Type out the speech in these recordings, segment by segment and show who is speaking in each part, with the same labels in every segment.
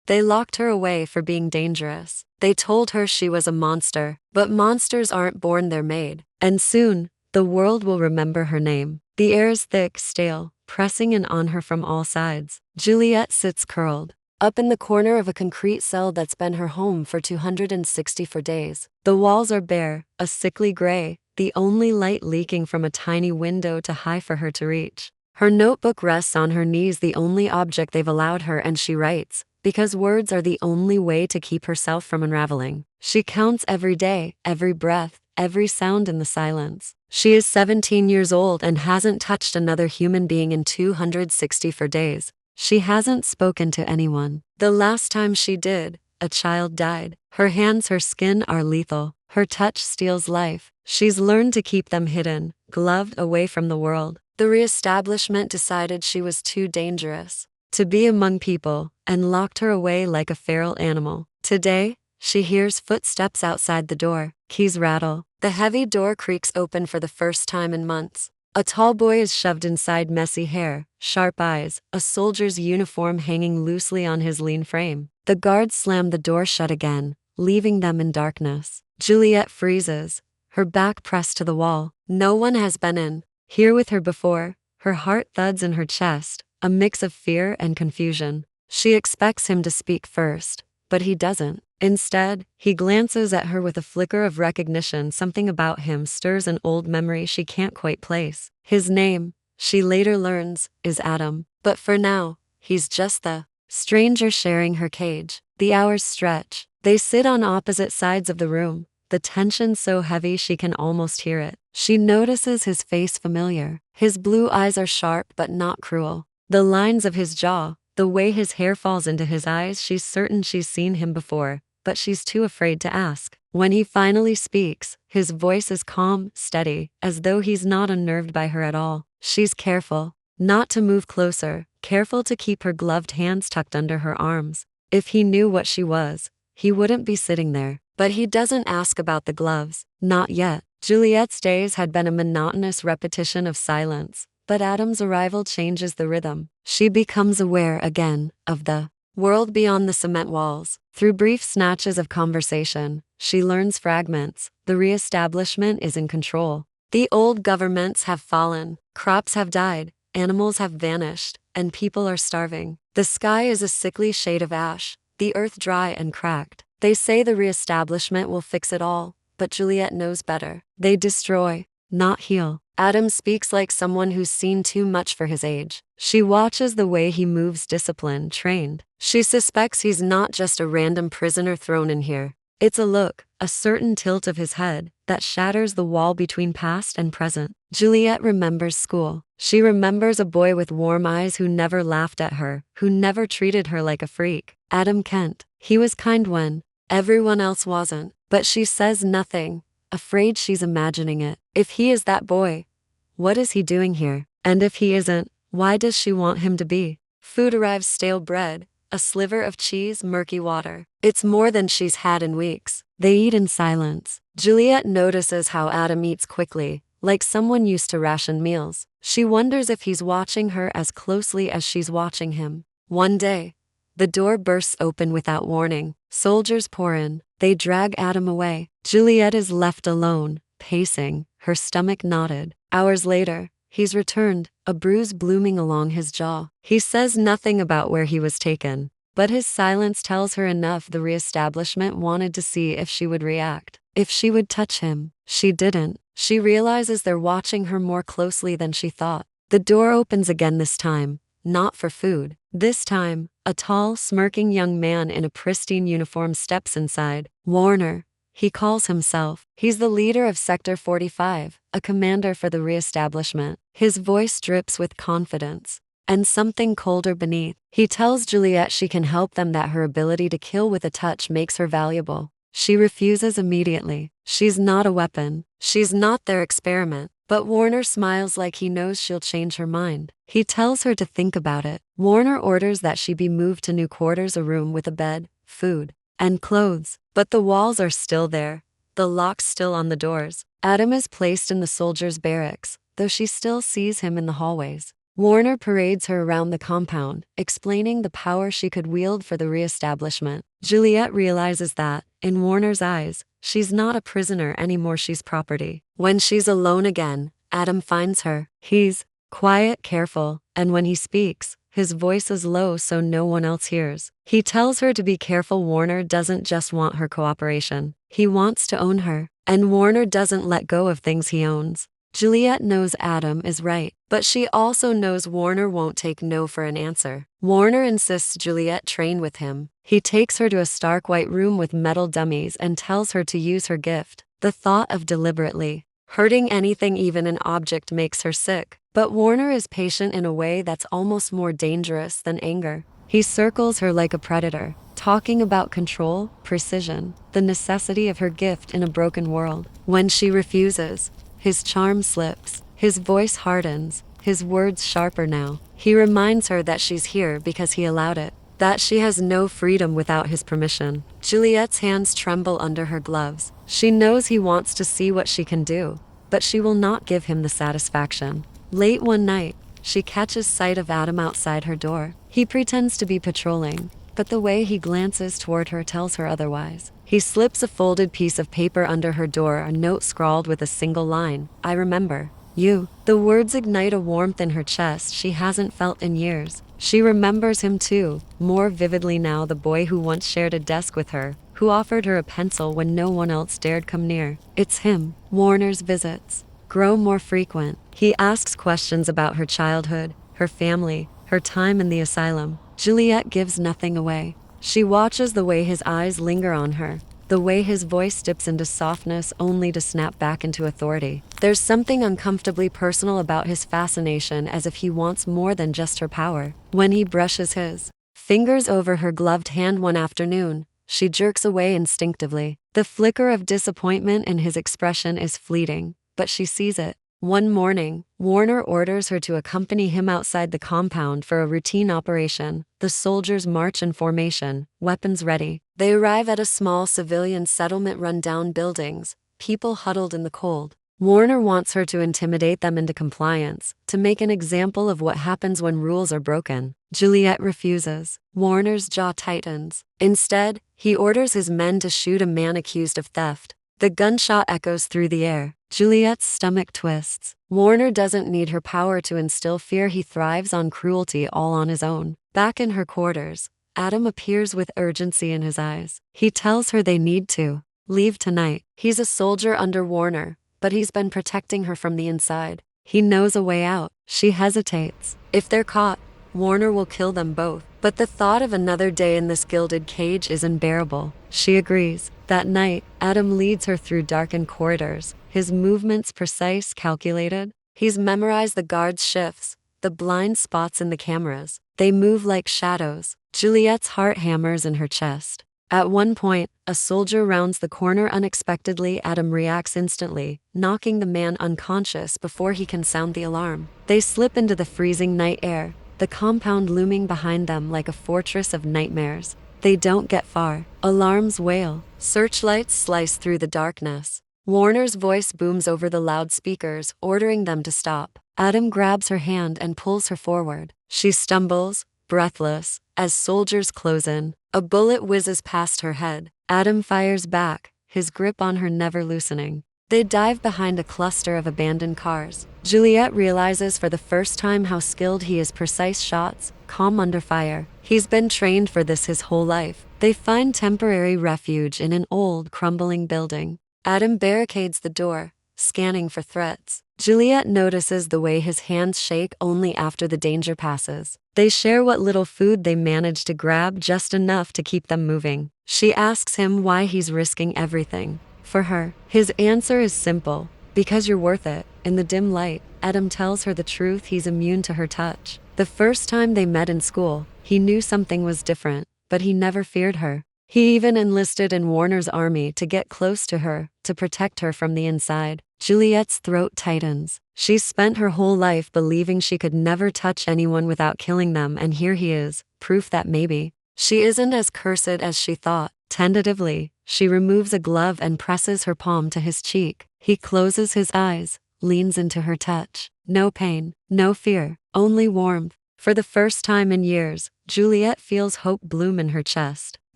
Speaker 1: They locked her away for being dangerous. They told her she was a monster, but monsters aren't born, they're made. And soon, the world will remember her name. The air is thick, stale, pressing in on her from all sides. Juliette sits curled up in the corner of a concrete cell that's been her home for 264 days. The walls are bare, a sickly gray, the only light leaking from a tiny window too high for her to reach. Her notebook rests on her knees, the only object they've allowed her, and she writes, because words are the only way to keep herself from unraveling. She counts every day, every breath, every sound in the silence. She is 17 years old and hasn't touched another human being in 264 days. She hasn't spoken to anyone. The last time she did, a child died. Her hands, her skin are lethal. Her touch steals life. She's learned to keep them hidden, gloved away from the world. The reestablishment decided she was too dangerous to be among people and locked her away like a feral animal. Today, she hears footsteps outside the door. Keys rattle. The heavy door creaks open for the first time in months. A tall boy is shoved inside, messy hair, sharp eyes, a soldier's uniform hanging loosely on his lean frame. The guards slam the door shut again, leaving them in darkness. Juliette freezes, her back pressed to the wall. No one has been in here with her before. Her heart thuds in her chest, a mix of fear and confusion. She expects him to speak first, but he doesn't. Instead, he glances at her with a flicker of recognition. Something about him stirs an old memory she can't quite place. His name, she later learns, is Adam. But for now, he's just the stranger sharing her cage. The hours stretch. They sit on opposite sides of the room, the tension so heavy she can almost hear it. She notices his face familiar. His blue eyes are sharp but not cruel. The lines of his jaw, the way his hair falls into his eyes, she's certain she's seen him before, but she's too afraid to ask. When he finally speaks, his voice is calm, steady, as though he's not unnerved by her at all. She's careful not to move closer, careful to keep her gloved hands tucked under her arms. If he knew what she was, he wouldn't be sitting there. But he doesn't ask about the gloves. Not yet. Juliette's days had been a monotonous repetition of silence, but Adam's arrival changes the rhythm. She becomes aware again of the world beyond the cement walls. Through brief snatches of conversation, she learns fragments. The reestablishment is in control. The old governments have fallen, crops have died, animals have vanished, and people are starving. The sky is a sickly shade of ash, the earth dry and cracked. They say the reestablishment will fix it all, but Juliette knows better. They destroy, not heal. Adam speaks like someone who's seen too much for his age. She watches the way he moves, disciplined, trained. She suspects he's not just a random prisoner thrown in here. It's a look, a certain tilt of his head, that shatters the wall between past and present. Juliette remembers school. She remembers a boy with warm eyes who never laughed at her, who never treated her like a freak. Adam Kent. He was kind when everyone else wasn't. But she says nothing, afraid she's imagining it. If he is that boy, what is he doing here? And if he isn't, why does she want him to be? Food arrives: stale bread, a sliver of cheese, murky water. It's more than she's had in weeks. They eat in silence. Juliette notices how Adam eats quickly, like someone used to ration meals. She wonders if he's watching her as closely as she's watching him. One day, the door bursts open without warning. Soldiers pour in. They drag Adam away. Juliette is left alone, pacing, her stomach knotted. Hours later, he's returned, a bruise blooming along his jaw. He says nothing about where he was taken, but his silence tells her enough. The reestablishment wanted to see if she would react, if she would touch him. She didn't. She realizes they're watching her more closely than she thought. The door opens again, this time, not for food. This time, a tall, smirking young man in a pristine uniform steps inside. Warner, he calls himself. He's the leader of Sector 45, a commander for the reestablishment. His voice drips with confidence and something colder beneath. He tells Juliette she can help them, that her ability to kill with a touch makes her valuable. She refuses immediately. She's not a weapon. She's not their experiment. But Warner smiles like he knows she'll change her mind. He tells her to think about it. Warner orders that she be moved to new quarters, a room with a bed, food, and clothes. But the walls are still there, the locks still on the doors. Adam is placed in the soldiers' barracks, though she still sees him in the hallways. Warner parades her around the compound, explaining the power she could wield for the reestablishment. Juliette realizes that, in Warner's eyes, she's not a prisoner anymore, she's property. When she's alone again, Adam finds her. He's quiet, careful, and when he speaks, his voice is low so no one else hears. He tells her to be careful. Warner doesn't just want her cooperation. He wants to own her, and Warner doesn't let go of things he owns. Juliette knows Adam is right, but she also knows Warner won't take no for an answer. Warner insists Juliette train with him. He takes her to a stark white room with metal dummies and tells her to use her gift. The thought of deliberately hurting anything, even an object, makes her sick. But Warner is patient in a way that's almost more dangerous than anger. He circles her like a predator, talking about control, precision, the necessity of her gift in a broken world. When she refuses, his charm slips, his voice hardens, his words sharper now. He reminds her that she's here because he allowed it, that she has no freedom without his permission. Juliette's hands tremble under her gloves. She knows he wants to see what she can do, but she will not give him the satisfaction. Late one night, she catches sight of Adam outside her door. He pretends to be patrolling, but the way he glances toward her tells her otherwise. He slips a folded piece of paper under her door, a note scrawled with a single line, "I remember you." The words ignite a warmth in her chest she hasn't felt in years. She remembers him too, more vividly now, the boy who once shared a desk with her, who offered her a pencil when no one else dared come near. It's him. Warner's visits grow more frequent. He asks questions about her childhood, her family, her time in the asylum. Juliette gives nothing away. She watches the way his eyes linger on her, the way his voice dips into softness only to snap back into authority. There's something uncomfortably personal about his fascination, as if he wants more than just her power. When he brushes his fingers over her gloved hand one afternoon, she jerks away instinctively. The flicker of disappointment in his expression is fleeting, but she sees it. One morning, Warner orders her to accompany him outside the compound for a routine operation. The soldiers march in formation, weapons ready. They arrive at a small civilian settlement, run-down buildings, people huddled in the cold. Warner wants her to intimidate them into compliance, to make an example of what happens when rules are broken. Juliette refuses. Warner's jaw tightens. Instead, he orders his men to shoot a man accused of theft. The gunshot echoes through the air. Juliette's stomach twists. Warner doesn't need her power to instill fear. He thrives on cruelty all on his own. Back in her quarters, Adam appears with urgency in his eyes. He tells her they need to leave tonight. He's a soldier under Warner, but he's been protecting her from the inside. He knows a way out. She hesitates. If they're caught, Warner will kill them both. But the thought of another day in this gilded cage is unbearable. She agrees. That night, Adam leads her through darkened corridors, his movements precise, calculated. He's memorized the guards' shifts, the blind spots in the cameras. They move like shadows. Juliette's heart hammers in her chest. At one point, a soldier rounds the corner unexpectedly. Adam reacts instantly, knocking the man unconscious before he can sound the alarm. They slip into the freezing night air, the compound looming behind them like a fortress of nightmares. They don't get far. Alarms wail. Searchlights slice through the darkness. Warner's voice booms over the loudspeakers, ordering them to stop. Adam grabs her hand and pulls her forward. She stumbles, breathless, as soldiers close in. A bullet whizzes past her head. Adam fires back, his grip on her never loosening. They dive behind a cluster of abandoned cars. Juliette realizes for the first time how skilled he is. Precise shots, calm under fire. He's been trained for this his whole life. They find temporary refuge in an old, crumbling building. Adam barricades the door, scanning for threats. Juliette notices the way his hands shake only after the danger passes. They share what little food they manage to grab, just enough to keep them moving. She asks him why he's risking everything for her. His answer is simple: because you're worth it. In the dim light, Adam tells her the truth. He's immune to her touch. The first time they met in school, he knew something was different, but he never feared her. He even enlisted in Warner's army to get close to her, to protect her from the inside. Juliette's throat tightens. She's spent her whole life believing she could never touch anyone without killing them, and here he is, proof that maybe she isn't as cursed as she thought. Tentatively, she removes a glove and presses her palm to his cheek. He closes his eyes, leans into her touch. No pain, no fear, only warmth. For the first time in years, Juliette feels hope bloom in her chest.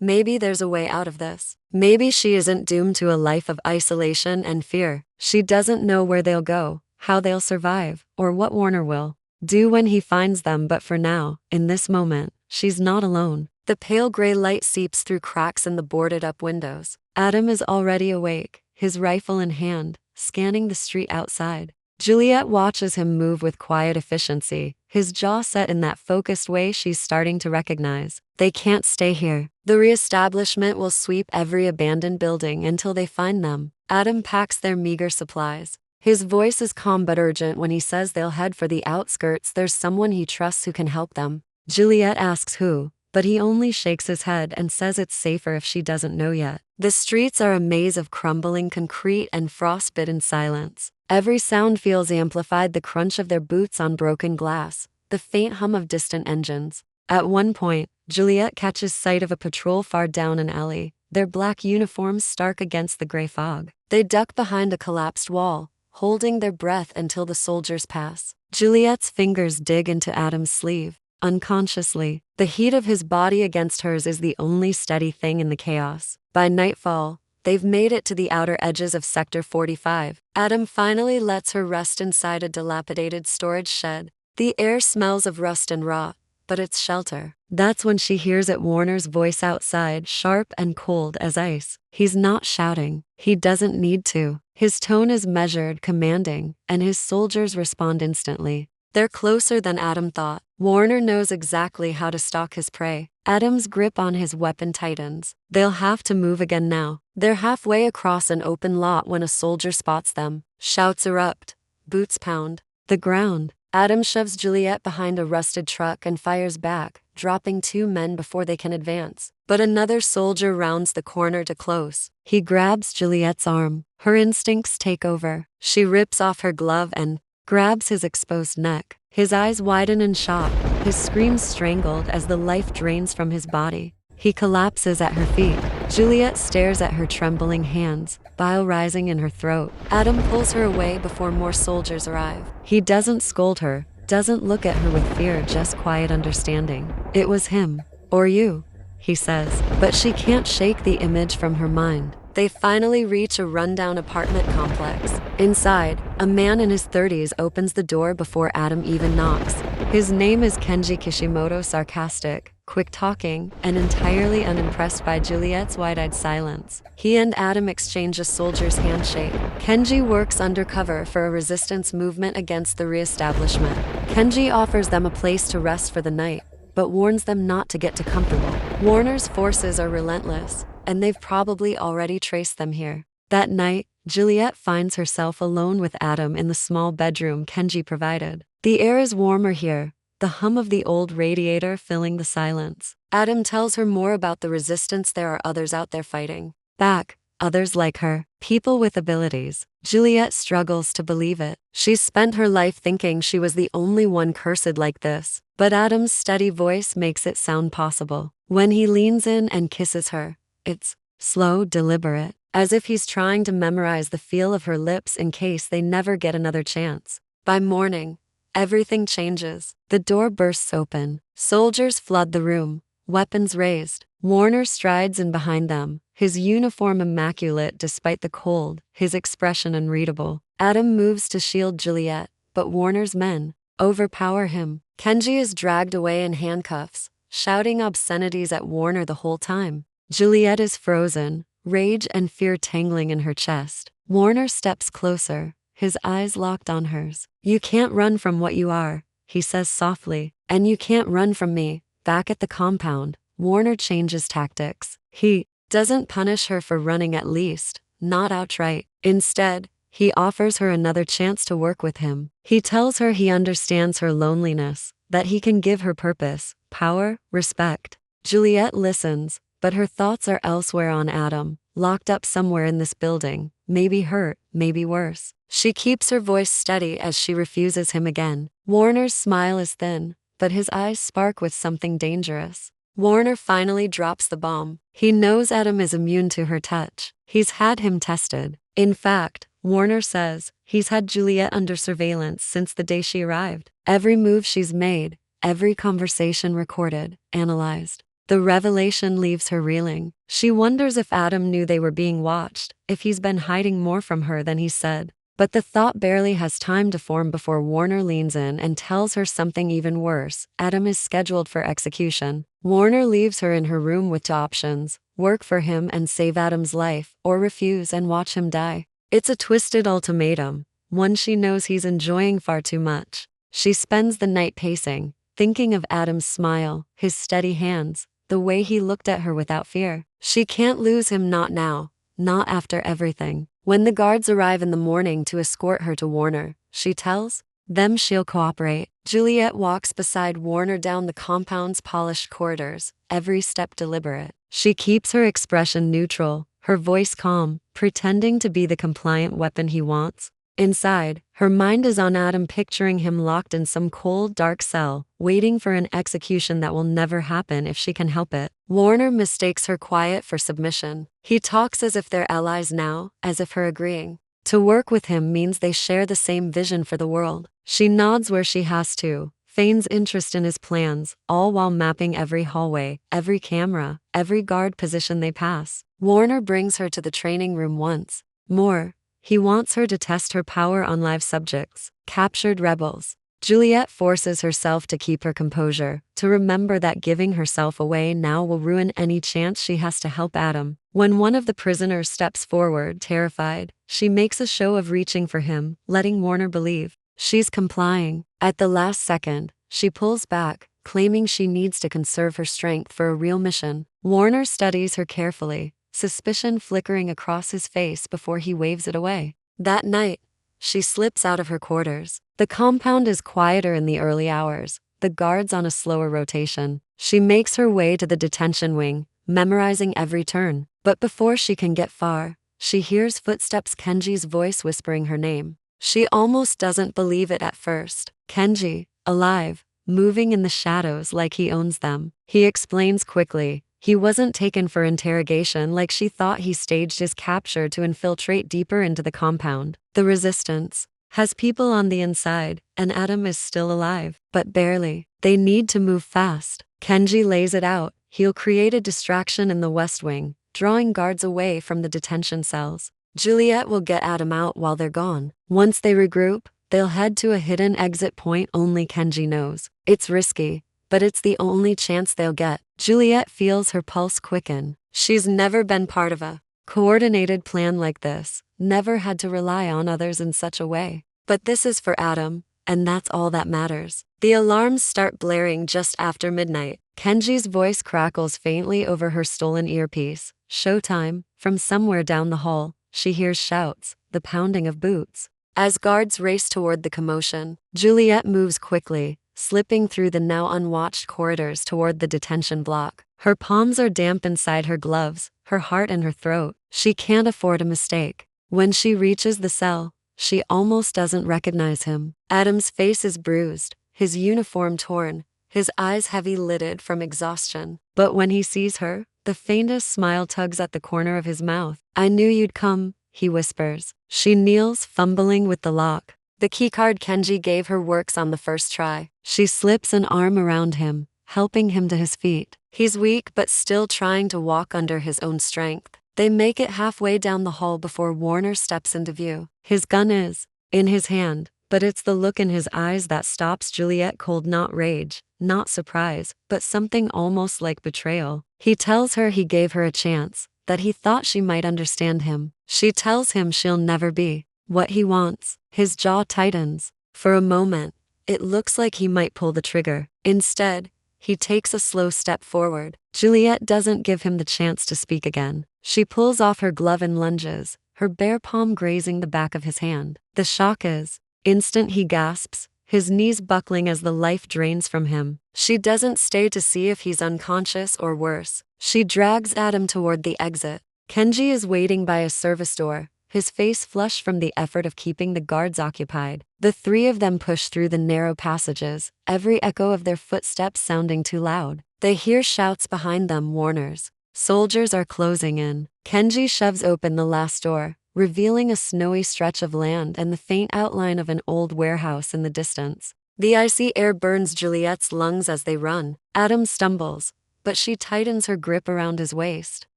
Speaker 1: Maybe there's a way out of this. Maybe she isn't doomed to a life of isolation and fear. She doesn't know where they'll go, how they'll survive, or what Warner will do when he finds them, but for now, in this moment, she's not alone. The pale gray light seeps through cracks in the boarded-up windows. Adam is already awake, his rifle in hand, scanning the street outside. Juliette watches him move with quiet efficiency, his jaw set in that focused way she's starting to recognize. They can't stay here. The reestablishment will sweep every abandoned building until they find them. Adam packs their meager supplies. His voice is calm but urgent when he says they'll head for the outskirts. There's someone he trusts who can help them. Juliette asks who, but he only shakes his head and says it's safer if she doesn't know yet. The streets are a maze of crumbling concrete and frostbitten silence. Every sound feels amplified: the crunch of their boots on broken glass, the faint hum of distant engines. At one point, Juliette catches sight of a patrol far down an alley, their black uniforms stark against the gray fog. They duck behind a collapsed wall, holding their breath until the soldiers pass. Juliette's fingers dig into Adam's sleeve. Unconsciously, the heat of his body against hers is the only steady thing in the chaos. By nightfall, they've made it to the outer edges of Sector 45. Adam finally lets her rest inside a dilapidated storage shed. The air smells of rust and rot, but it's shelter. That's when she hears Warner's voice outside, sharp and cold as ice. He's not shouting. He doesn't need to. His tone is measured, commanding, and his soldiers respond instantly. They're closer than Adam thought. Warner knows exactly how to stalk his prey. Adam's grip on his weapon tightens. They'll have to move again now. They're halfway across an open lot when a soldier spots them. Shouts erupt. Boots pound the ground. Adam shoves Juliette behind a rusted truck and fires back, dropping two men before they can advance. But another soldier rounds the corner to close. He grabs Juliette's arm. Her instincts take over. She rips off her glove and grabs his exposed neck. His eyes widen in shock, his screams strangled as the life drains from his body. He collapses at her feet. Juliette stares at her trembling hands, bile rising in her throat. Adam pulls her away before more soldiers arrive. He doesn't scold her, doesn't look at her with fear, just quiet understanding. It was him. Or you, he says. But she can't shake the image from her mind. They finally reach a rundown apartment complex. Inside, a man in his 30s opens the door before Adam even knocks. His name is Kenji Kishimoto, sarcastic, quick-talking, and entirely unimpressed by Juliette's wide-eyed silence. He and Adam exchange a soldier's handshake. Kenji works undercover for a resistance movement against the reestablishment. Kenji offers them a place to rest for the night, but warns them not to get too comfortable. Warner's forces are relentless, and they've probably already traced them here. That night, Juliette finds herself alone with Adam in the small bedroom Kenji provided. The air is warmer here, the hum of the old radiator filling the silence. Adam tells her more about the resistance. There are others out there fighting back, others like her, people with abilities. Juliette struggles to believe it. She's spent her life thinking she was the only one cursed like this, but Adam's steady voice makes it sound possible. When he leans in and kisses her, it's slow, deliberate, as if he's trying to memorize the feel of her lips in case they never get another chance. By morning, everything changes. The door bursts open. Soldiers flood the room, weapons raised. Warner strides in behind them, his uniform immaculate despite the cold, his expression unreadable. Adam moves to shield Juliette, but Warner's men overpower him. Kenji is dragged away in handcuffs, shouting obscenities at Warner the whole time. Juliette is frozen, rage and fear tangling in her chest. Warner steps closer, his eyes locked on hers. "You can't run from what you are," he says softly, "and you can't run from me." Back at the compound, Warner changes tactics. He doesn't punish her for running, at least, not outright. Instead, he offers her another chance to work with him. He tells her he understands her loneliness, that he can give her purpose, power, respect. Juliette listens, but her thoughts are elsewhere, on Adam, locked up somewhere in this building, maybe hurt, maybe worse. She keeps her voice steady as she refuses him again. Warner's smile is thin, but his eyes spark with something dangerous. Warner finally drops the bomb. He knows Adam is immune to her touch. He's had him tested. In fact, Warner says he's had Juliette under surveillance since the day she arrived. Every move she's made, every conversation recorded, analyzed. The revelation leaves her reeling. She wonders if Adam knew they were being watched, if he's been hiding more from her than he said. But the thought barely has time to form before Warner leans in and tells her something even worse. Adam is scheduled for execution. Warner leaves her in her room with two options: work for him and save Adam's life, or refuse and watch him die. It's a twisted ultimatum, one she knows he's enjoying far too much. She spends the night pacing, thinking of Adam's smile, his steady hands, the way he looked at her without fear. She can't lose him, not now, not after everything. When the guards arrive in the morning to escort her to Warner, she tells them she'll cooperate. Juliette walks beside Warner down the compound's polished corridors, every step deliberate. She keeps her expression neutral, her voice calm, pretending to be the compliant weapon he wants. Inside, her mind is on Adam, picturing him locked in some cold, dark cell, waiting for an execution that will never happen if she can help it. Warner mistakes her quiet for submission. He talks as if they're allies now, as if her agreeing to work with him means they share the same vision for the world. She nods where she has to, feigns interest in his plans, all while mapping every hallway, every camera, every guard position they pass. Warner brings her to the training room once more. He wants her to test her power on live subjects, captured rebels. Juliette forces herself to keep her composure, to remember that giving herself away now will ruin any chance she has to help Adam. When one of the prisoners steps forward, terrified, she makes a show of reaching for him, letting Warner believe she's complying. At the last second, she pulls back, claiming she needs to conserve her strength for a real mission. Warner studies her carefully, suspicion flickering across his face before he waves it away. That night, she slips out of her quarters. The compound is quieter in the early hours, the guards on a slower rotation. She makes her way to the detention wing, memorizing every turn. But before she can get far, she hears footsteps, Kenji's voice whispering her name. She almost doesn't believe it at first. Kenji, alive, moving in the shadows like he owns them. He explains quickly. He wasn't taken for interrogation like she thought. He staged his capture to infiltrate deeper into the compound. The resistance has people on the inside, and Adam is still alive, but barely. They need to move fast. Kenji lays it out. He'll create a distraction in the West Wing, drawing guards away from the detention cells. Juliette will get Adam out while they're gone. Once they regroup, they'll head to a hidden exit point only Kenji knows. It's risky, but it's the only chance they'll get. Juliette feels her pulse quicken. She's never been part of a coordinated plan like this, never had to rely on others in such a way. But this is for Adam, and that's all that matters. The alarms start blaring just after midnight. Kenji's voice crackles faintly over her stolen earpiece. Showtime. From somewhere down the hall, she hears shouts, the pounding of boots. As guards race toward the commotion, Juliette moves quickly, slipping through the now unwatched corridors toward the detention block. Her palms are damp inside her gloves, her heart in her throat. She can't afford a mistake. When she reaches the cell, she almost doesn't recognize him. Adam's face is bruised, his uniform torn, his eyes heavy-lidded from exhaustion. But when he sees her, the faintest smile tugs at the corner of his mouth. "I knew you'd come," he whispers. She kneels, fumbling with the lock. The keycard Kenji gave her works on the first try. She slips an arm around him, helping him to his feet. He's weak but still trying to walk under his own strength. They make it halfway down the hall before Warner steps into view. His gun is in his hand, but it's the look in his eyes that stops Juliette cold. Not rage, not surprise, but something almost like betrayal. He tells her he gave her a chance, that he thought she might understand him. She tells him she'll never be what he wants. His jaw tightens. For a moment, it looks like he might pull the trigger. Instead, he takes a slow step forward. Juliette doesn't give him the chance to speak again. She pulls off her glove and lunges, her bare palm grazing the back of his hand. The shock is instant. He gasps, his knees buckling as the life drains from him. She doesn't stay to see if he's unconscious or worse. She drags Adam toward the exit. Kenji is waiting by a service door, his face flushed from the effort of keeping the guards occupied. The three of them push through the narrow passages, every echo of their footsteps sounding too loud. They hear shouts behind them, Warner's. Soldiers are closing in. Kenji shoves open the last door, revealing a snowy stretch of land and the faint outline of an old warehouse in the distance. The icy air burns Juliette's lungs as they run. Adam stumbles, but she tightens her grip around his waist.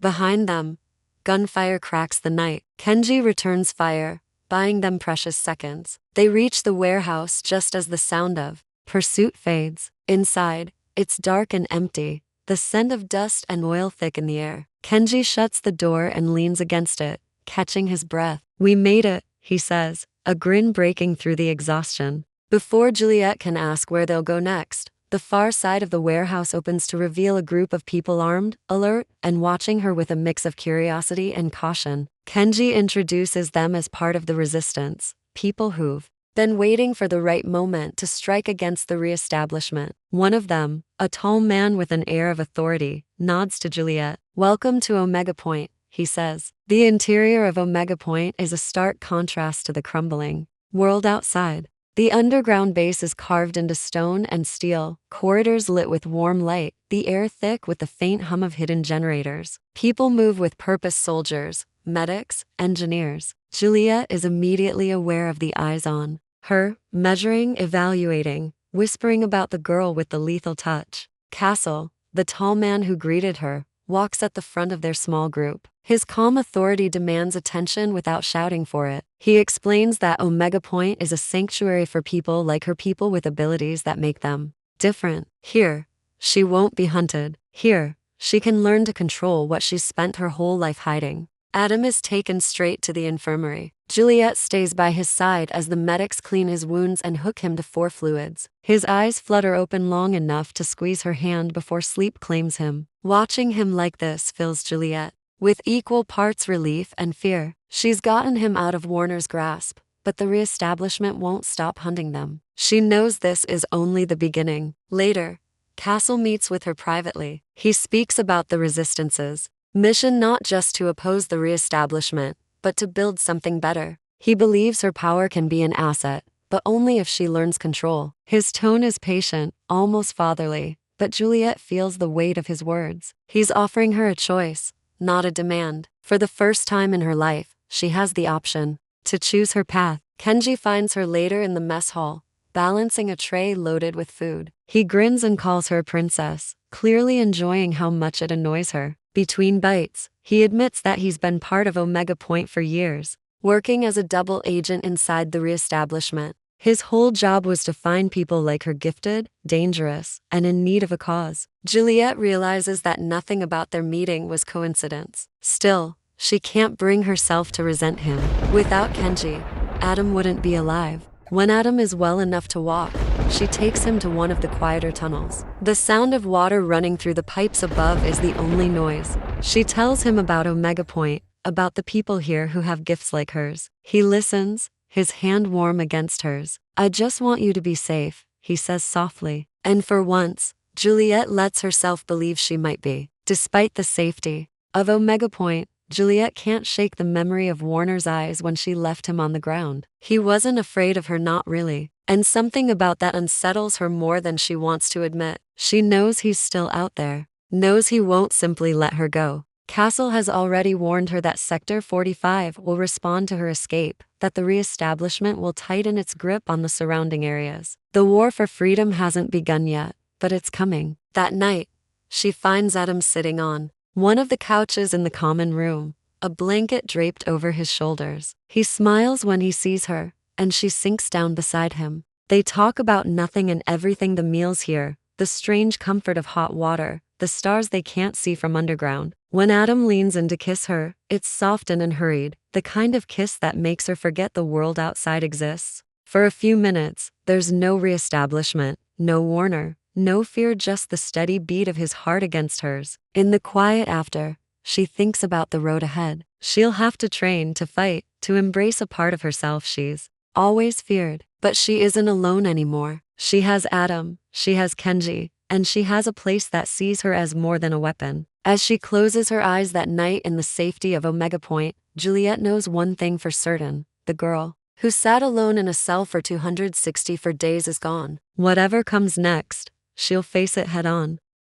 Speaker 1: Behind them, gunfire cracks the night. Kenji returns fire, buying them precious seconds. They reach the warehouse just as the sound of pursuit fades. Inside, it's dark and empty, the scent of dust and oil thick in the air. Kenji shuts the door and leans against it, catching his breath. "We made it," he says, a grin breaking through the exhaustion. Before Juliette can ask where they'll go next, the far side of the warehouse opens to reveal a group of people armed, alert, and watching her with a mix of curiosity and caution. Kenji introduces them as part of the resistance, people who've been waiting for the right moment to strike against the re-establishment. One of them, a tall man with an air of authority, nods to Juliette. "Welcome to Omega Point," he says. The interior of Omega Point is a stark contrast to the crumbling world outside. The underground base is carved into stone and steel, corridors lit with warm light, the air thick with the faint hum of hidden generators. People move with purpose: soldiers, medics, engineers. Juliette is immediately aware of the eyes on her, measuring, evaluating, whispering about the girl with the lethal touch. Castle, the tall man who greeted her, walks at the front of their small group. His calm authority demands attention without shouting for it. He explains that Omega Point is a sanctuary for people like her, people with abilities that make them different. Here, she won't be hunted. Here, she can learn to control what she's spent her whole life hiding. Adam is taken straight to the infirmary. Juliette stays by his side as the medics clean his wounds and hook him to 4 fluids. His eyes flutter open long enough to squeeze her hand before sleep claims him. Watching him like this fills Juliette with equal parts relief and fear. She's gotten him out of Warner's grasp, but the re-establishment won't stop hunting them. She knows this is only the beginning. Later, Castle meets with her privately. He speaks about the Resistance's mission, not just to oppose the re-establishment, but to build something better. He believes her power can be an asset, but only if she learns control. His tone is patient, almost fatherly, but Juliette feels the weight of his words. He's offering her a choice, not a demand. For the first time in her life, she has the option to choose her path. Kenji finds her later in the mess hall, balancing a tray loaded with food. He grins and calls her a princess, clearly enjoying how much it annoys her. Between bites, he admits that he's been part of Omega Point for years, working as a double agent inside the re-establishment. His whole job was to find people like her, gifted, dangerous, and in need of a cause. Juliette realizes that nothing about their meeting was coincidence. Still, she can't bring herself to resent him. Without Kenji, Adam wouldn't be alive. When Adam is well enough to walk, she takes him to one of the quieter tunnels. The sound of water running through the pipes above is the only noise. She tells him about Omega Point, about the people here who have gifts like hers. He listens, his hand warm against hers. "I just want you to be safe," he says softly. And for once, Juliette lets herself believe she might be. Despite the safety of Omega Point, Juliette can't shake the memory of Warner's eyes when she left him on the ground. He wasn't afraid of her, not really. And something about that unsettles her more than she wants to admit. She knows he's still out there, knows he won't simply let her go. Castle has already warned her that Sector 45 will respond to her escape, that the re-establishment will tighten its grip on the surrounding areas. The war for freedom hasn't begun yet, but it's coming. That night, she finds Adam sitting on one of the couches in the common room, a blanket draped over his shoulders. He smiles when he sees her, and she sinks down beside him. They talk about nothing and everything: the meals here, the strange comfort of hot water, the stars they can't see from underground. When Adam leans in to kiss her, it's soft and unhurried, the kind of kiss that makes her forget the world outside exists. For a few minutes, there's no re-establishment, no Warner, no fear, just the steady beat of his heart against hers. In the quiet after, she thinks about the road ahead. She'll have to train, to fight, to embrace a part of herself she's always feared. But she isn't alone anymore. She has Adam, she has Kenji, and she has a place that sees her as more than a weapon. As she closes her eyes that night in the safety of Omega Point, Juliette knows one thing for certain: the girl who sat alone in a cell for 260 days is gone. Whatever comes next, she'll face it head on.